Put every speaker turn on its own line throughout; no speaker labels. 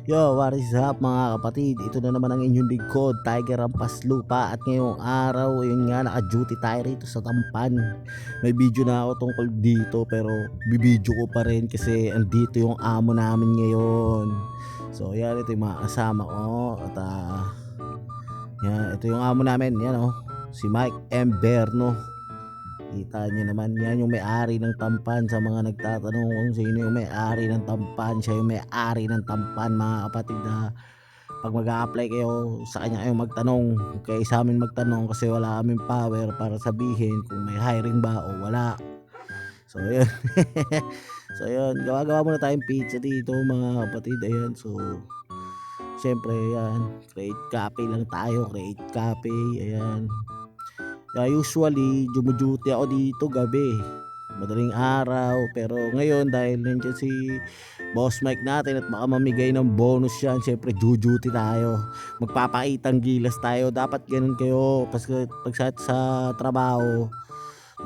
Yo, what is up mga kapatid? Ito na naman ang inyong lingkod, Tiger Rampas Lupa. At ngayong araw, yun nga, naka-duty tayo rito sa Tampan. May video na ako tungkol dito pero bibidyo ko pa rin kasi andito yung amo namin ngayon. So yan, ito yung mga kasama ko. At yan, ito yung amo namin, yan si Mike M. Berno. Kita nyo naman, yan yung may-ari ng Tampan. Sa mga nagtatanong kung sino yung may-ari ng Tampan, siya yung may-ari ng Tampan mga kapatid. Na pag mag-a-apply kayo, sa kanya kayo magtanong, kaya sa amin magtanong kasi wala kaming power para sabihin kung may hiring ba o wala. So yun. So yun, gawa-gawa muna tayong pizza dito mga kapatid. Ayan, so syempre yan, create copy lang tayo, create copy. Ayan, usually duty ako dito gabi, madaling araw, pero ngayon dahil nandiyan si Boss Mike natin at baka mamigay ng bonus yan, syempre duty tayo, magpapakitang gilas tayo. Dapat ganun kayo pag sa trabaho,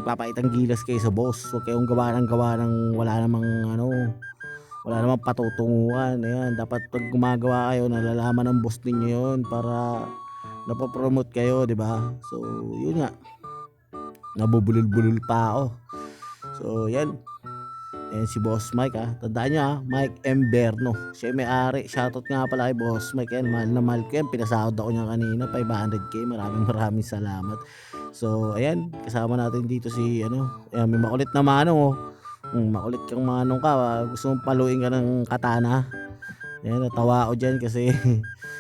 magpapakitang gilas kayo sa boss. Huwag kayong gawa ng wala namang patutunguhan. Ayan, dapat pag gumagawa kayo, nalalaman ng boss ninyo yun para napopromote kayo, di ba? So yun nga, nabubulol-bulol pa ako. So yan, si Boss Mike tandaan nyo Mike M. Berno, siya may-ari. Shoutout nga pala kay Boss Mike yan, mahal na mahal ko yan, pinasahod ako niya kanina 500k, maraming salamat. So ayan, kasama natin dito si ayan, may makulit na manong makulit kang manong ka, gusto mong paluin ka ng katana. Ayan, natawa ako dyan kasi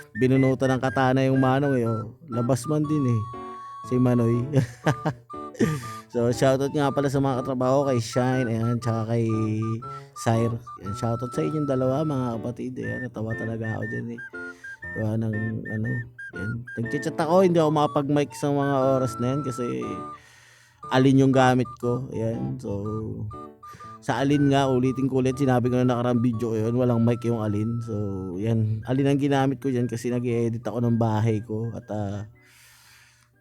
binunutan ng katana yung manong labas man din si Manoy. So shoutout nga pala sa mga katrabaho, kay Shine, ayan, tsaka kay Sire. Ayan, shoutout sa inyong dalawa mga kapatid. Ayan, natawa talaga ako dyan gawa ng yan, nagchat ako, hindi ako makapag-mic sa mga oras na yan kasi alin yung gamit ko. Ayan, so sa alin nga, ulitin ko ulit, sinabi ko na nakarang video yun, walang mic yung alin. So yan, alin ang ginamit ko dyan kasi nag-edit ako ng bahay ko at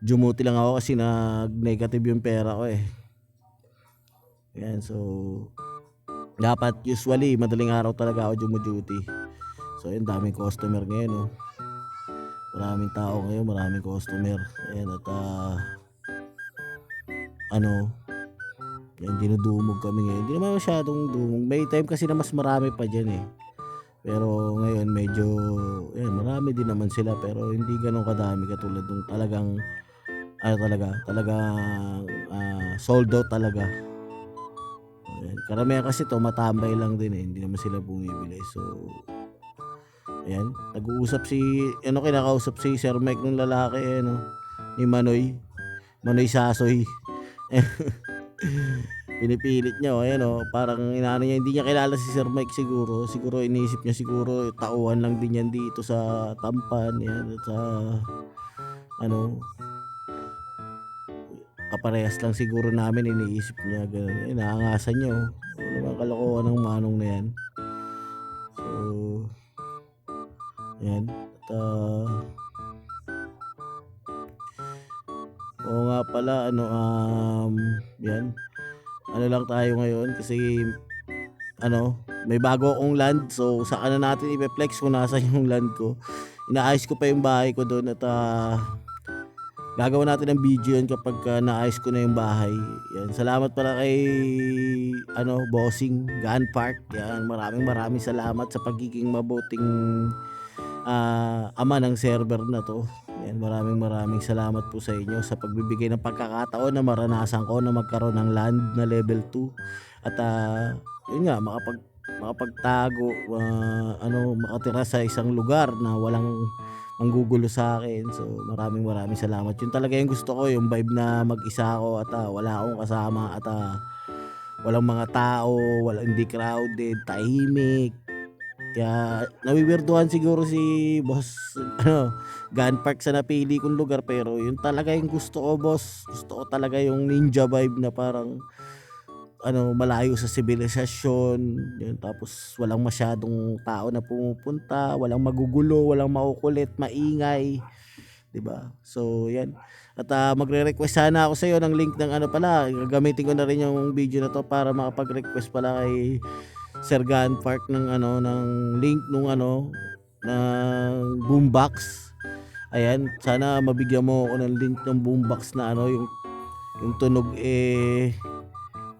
jumuti lang ako kasi nag-negative yung pera ko Yan, so dapat usually madaling araw talaga ako jumuduty. So yun, daming customer ngayon maraming tao ngayon, maraming customer. Ayan, at yan, dinudumog kami ngayon. Hindi naman masyadong dumog, may time kasi na mas marami pa dyan pero ngayon medyo marami din naman sila pero hindi ganun kadami katulad nung talagang sold out talaga. Ayan, karamihan kasi matambay lang din hindi naman sila bumibili. So ayan, nag-uusap kinakausap si Sir Mike nung lalaki ni Manoy Sasoy. Pinipilit niya parang inaano niya, hindi niya kilala si Sir Mike. Siguro iniisip niya tauhan lang din yan dito sa Tampan. Yan, at sa kaparehas lang siguro namin, iniisip niya ganun. Naangasan niya naman, kalokohan ng manong na yan. So yan, at oo nga pala, yan, lang tayo ngayon kasi may bago akong land. So saka na natin i-flex kung nasa yung land ko. Inaayos ko pa yung bahay ko doon at gagawa natin ng video yun kapag naayos ko na yung bahay. Yan, salamat pala kay Bossing Gun Park. Yan, maraming salamat sa pagiging mabuting ama ng server na to. Yan, maraming salamat po sa inyo sa pagbibigay ng pagkakataon na maranasan ko na magkaroon ng land na level 2 at yun nga, makapagtago, makatira sa isang lugar na walang manggugulo sa akin. So maraming salamat. Yun talaga yung gusto ko, yung vibe na mag-isa ako at wala akong kasama at walang mga tao, hindi crowded, tahimik. Kaya nawiwirduhan siguro si Boss Gun Park sa napili kong lugar, pero yun talaga yung gusto ko, boss. Gusto ko talaga yung ninja vibe na parang malayo sa sibilisasyon yun, tapos walang masyadong tao na pumupunta, walang magugulo, walang makukulit, maingay, 'di ba? So yan, at magre-request sana ako sa iyo ng link ng pala, gagamitin ko na rin yung video na to para makapag-request pala kay Sir Gun Park ng ng link nung ng boombox. Ayan, sana mabigyan mo ako ng link ng boombox na ano, yung tunog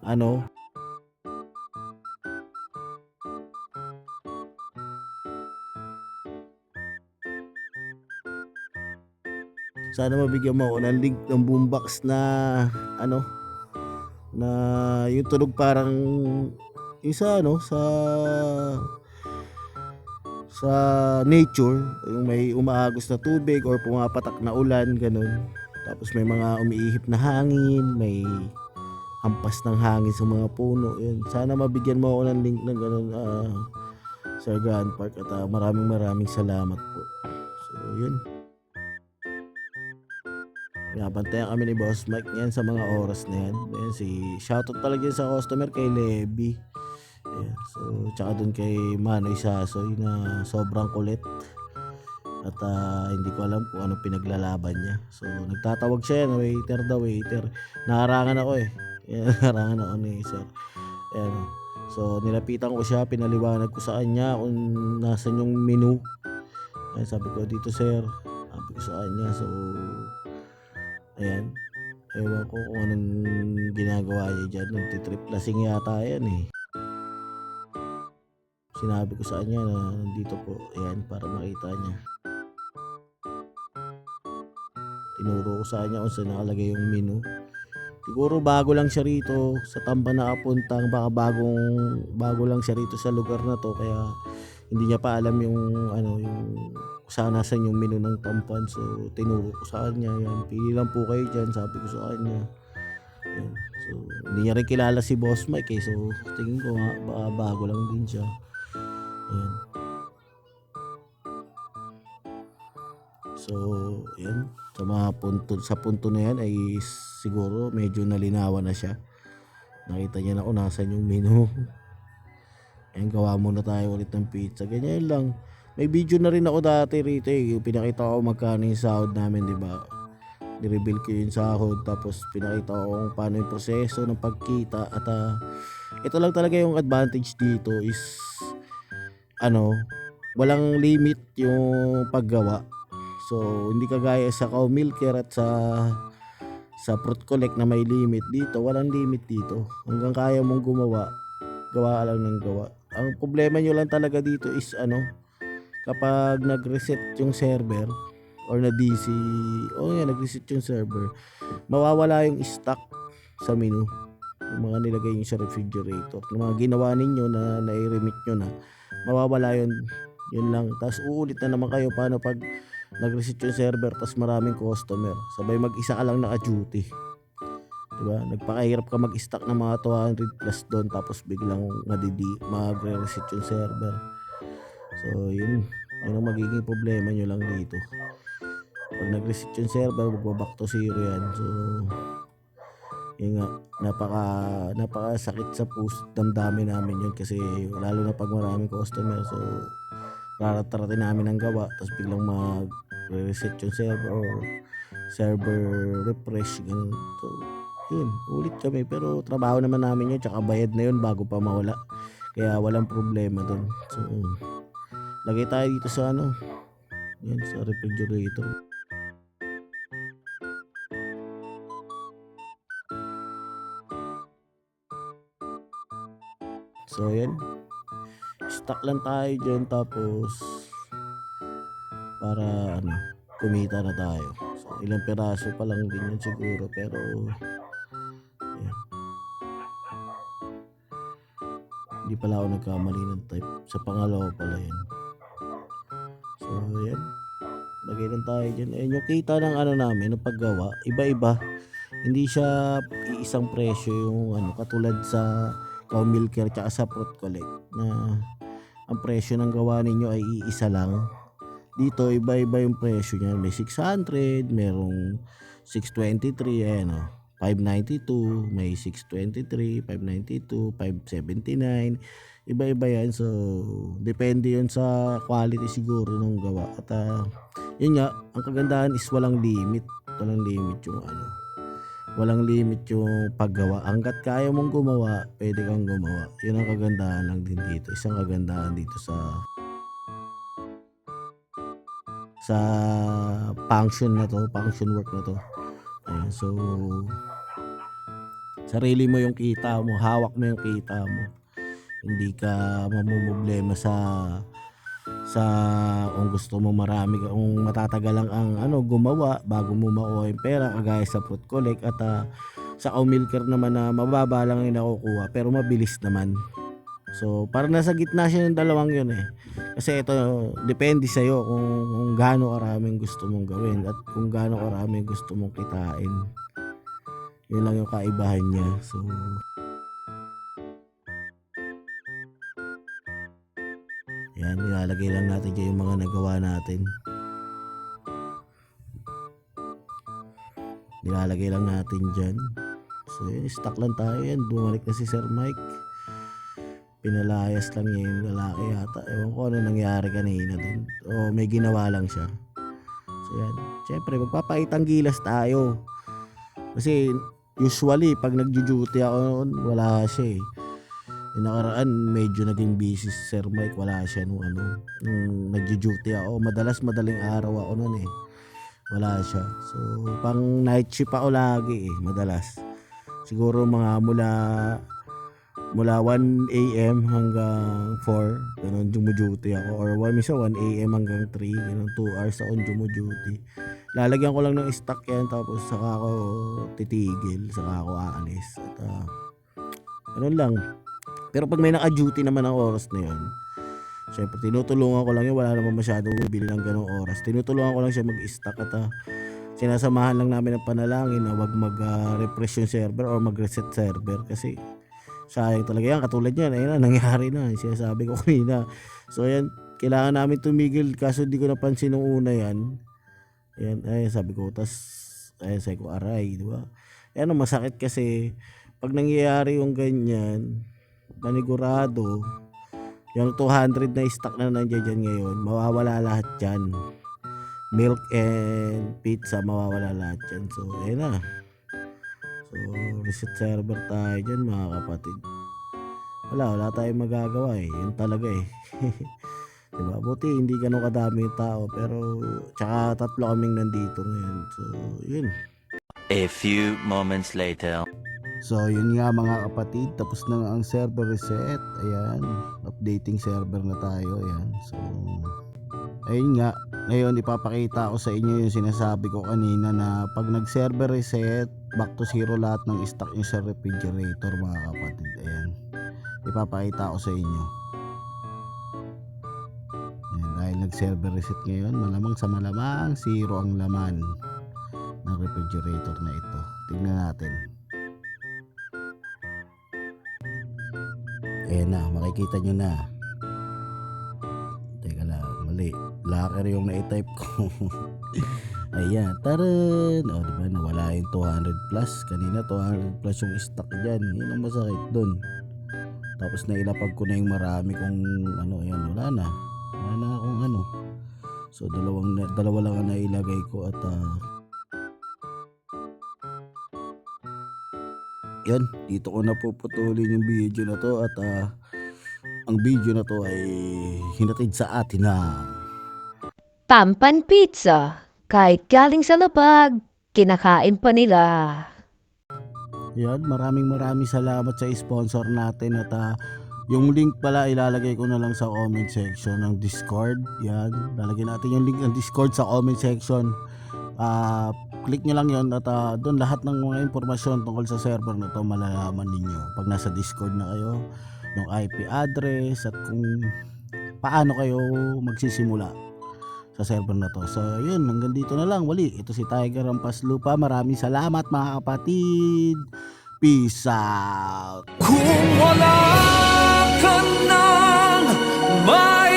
ano, sana mabigyan mo ako ng link ng boombox na ano, na yung tunog parang yung sa ano, sa nature, yung may umaagos na tubig or pumapatak na ulan, ganun. Tapos may mga umiihip na hangin, may hampas ng hangin sa mga puno. Yun. Sana mabigyan mo ako ng link ng ganun, Sir Grand Park, at maraming salamat po. So yun, pinabantayan kami ni Boss Mike yan sa mga oras na yan. Ayan, shoutout talaga yan sa customer kay Levi. Ayan, so tsaka dun kay Manoy Sasoy na sobrang kulit. At hindi ko alam kung anong pinaglalaban niya. So nagtatawag siya yan, waiter daw, waiter. Naharangan ako eh. Naharangan ako ni Sir. Ayan, so nilapitan ko siya, pinaliwanag ko sa kanya kung nasan yung menu. Ayan, sabi ko dito sir, sabi ko sa kanya. So ayan, ewan ko kung anong ginagawa niya dyan. Nagtitrip lasing yata yan eh. Sinabi ko sa kanya na nandito po, ayan, para makita niya. Tinuro ko sa kanya kung saan nakalagay yung menu. Siguro bago lang siya rito sa Tamban nakapunta, baka bago lang siya rito sa lugar na to, kaya hindi niya pa alam yung ano, yung saan nasan yung menu ng Tamban. So tinuro ko sa kanya, yan, pili lang po kayo dyan, sabi ko sa kanya. Yan. So hindi niya rin kilala si Boss Mike eh, so tingin ko nga baka bago lang din siya. Yan. So yan, sa punto na yan ay siguro medyo nalinawan na siya. Nakita niya na kung nasan yung menu. Ayan, gawa muna tayo ulit ng pizza. Ganyan lang. May video na rin ako dati rito eh. Pinakita ko magkano yung sahod namin, di ba? Nireveal ko yung sahod, tapos pinakita ko kung paano yung proseso ng pagkita. At ito lang talaga yung advantage dito is ano, walang limit yung paggawa. So hindi kagaya sa cow milker at sa fruit collect na may limit. Dito walang limit dito. Hanggang kaya mong gumawa, gawa ka lang ng gawa. Ang problema nyo lang talaga dito is ano, kapag nag-reset yung server or na DC, nag-reset yung server, mawawala yung stock sa menu. Yung mga nilagay nyo sa refrigerator, yung mga ginawa ninyo na nai-remit nyo na, mawawala yun. Yun lang. Tapos uulit na naman kayo paano pag nag-reset yung server tapos maraming customer, sabay mag-isa ka lang naka-duty, diba? Nagpakahirap ka mag-stock ng mga 200 plus doon, tapos biglang magre-reset yung server. So yun ang magiging problema nyo lang dito. Pag nag-reset yung server, magbaback to zero yan. So yun nga, napaka sakit sa puso, damdamin namin yun, kasi lalo na pag maraming customer. So raratratin namin ang gawa, tapos biglang mag-reset yung server or server refresh, ganun. So yun, ulit kami, pero trabaho naman namin yun, tsaka bayad na yun bago pa mawala, kaya walang problema dun. So lagay tayo dito sa ano, yan, sa refrigerator. So yan, stock lang tayo dyan, tapos para ano, kumita na tayo. So ilang peraso pa lang din yun siguro, pero yan, hindi pala ako nagkamali ng type, sa pangalawa pala yan. So yan, lagay lang tayo dyan. Ayan yung kita ng ano namin, ng paggawa, iba-iba, hindi siya iisang presyo yung ano, katulad sa cow milker tsaka sa fruit collect na ang presyo ng gawa ninyo ay iisa lang. Dito iba-iba yung presyo niya. May 600, merong 623, ayan o, 592, may 623, 592, 579. Iba-iba yan. So depende yun sa quality siguro ng gawa. At yun nga, ang kagandahan is walang limit. Walang limit yung ano, walang limit yung paggawa. Hanggat kaya mong gumawa, pwede kang gumawa. Yun ang kagandahan lang din dito. Isang kagandahan dito sa function work na to. Ayan, so sarili mo yung kita mo, hawak mo yung kita mo. Hindi ka mamumblema sa kung gusto mo marami kung matatagal lang ang gumawa bago mo makuha yung pera, kagaya sa fruit collect at sa cow milker naman na mababa lang yung nakukuha pero mabilis naman. So parang nasa gitna siya ng dalawang yun eh. Kasi ito depende sa'yo kung gaano karaming gusto mong gawin at kung gaano karaming gusto mong kitain. Yun lang yung kaibahan niya. So yan, nilalagay lang natin dyan yung mga nagawa natin. Nilalagay lang natin dyan. So yun, stuck lang tayo yan. Bumalik na si Sir Mike. Pinalayas lang niya yung lalaki yata. Ewan ko ano nangyari kanina dun. O may ginawa lang siya. So yan. Siyempre magpapakitang gilas tayo. Kasi usually pag nagjo-duty ako noon, wala siya eh. Yung nakaraan medyo naging busy si Sir Mike, wala siya nung nagjo-duty ako. Madaling araw ako noon eh. Wala siya. So pang night shift ako lagi eh, madalas. Siguro mga mula 1 AM hanggang 4, ganun duty ako. Or minsan 1 AM hanggang 3, ganun 2 hours ako duty. Lalagyan ko lang ng stock yan tapos saka ako titigil, saka ako aalis. At ganun lang. Pero pag may naka-duty naman ang oras na yun, syempre tinutulungan ko lang yun, wala naman masyadong bibili ng ganong oras. Tinutulungan ko lang siya mag-stock at sinasamahan lang namin ng panalangin na wag mag-refresh yung server or mag-reset server kasi sayang talaga yan. Katulad yan, ayun na, nangyari na, sinasabi ko kanina. So yan, kailangan namin tumigil kaso di ko napansin nung una yan. Ayan, ay sabi ko, sabi ko, aray, di ba? Ayan, masakit kasi pag nangyayari yung ganyan, panigurado, yung 200 na stock na nandiyan dyan ngayon, mawawala lahat dyan. Milk and pizza, mawawala lahat dyan. So, ayun na. So, reset server tayo dyan mga kapatid. Wala tayong magagawa eh. Yun talaga eh. Diba? Buti hindi ganun kadami yung tao. Pero, tsaka 3 kaming nandito ngayon. So, yun.
A few moments later.
So, yun nga mga kapatid. Tapos na nga ang server reset. Ayan. Updating server na tayo. Ayan. So, ayun nga. Ngayon, ipapakita ko sa inyo yung sinasabi ko kanina na pag nag-server reset, back to zero lahat ng stock nyo sa refrigerator mga kapatid. Ayan. Ipapakita ko sa inyo. Ayan, dahil nag-server reset ngayon, malamang sa malamang zero ang laman ng refrigerator na ito. Tingnan natin. Ayan na, makikita nyo na. Teka lang, mali. Locker yung na-type ko. Ayan, taran. O, diba, nawala yung 200 plus. Kanina 200 plus yung stock dyan. Yun ang masakit dun. Tapos nailapag ko na yung marami kung ayan, wala na. Wala na akong So, dalawa lang ang nailagay ko at yan, dito ko na puputulin yung video na to at ang video na to ay hinatid sa atin na
Tampan Pizza. Kahit galing sa labag, kinakain pa nila.
yan, maraming salamat sa sponsor natin at yung link pala ilalagay ko na lang sa comment section ng Discord. Yan, lalagyan natin yung link ng Discord sa comment section. Click nyo lang yun at doon lahat ng mga impormasyon tungkol sa server na to malalaman ninyo pag nasa Discord na kayo, yung IP address at kung paano kayo magsisimula sa server na to. So yun, hanggang dito na lang. Wali, ito si Tiger Rampas Lupa. Maraming salamat mga kapatid. Peace out.
Kung wala ka nang may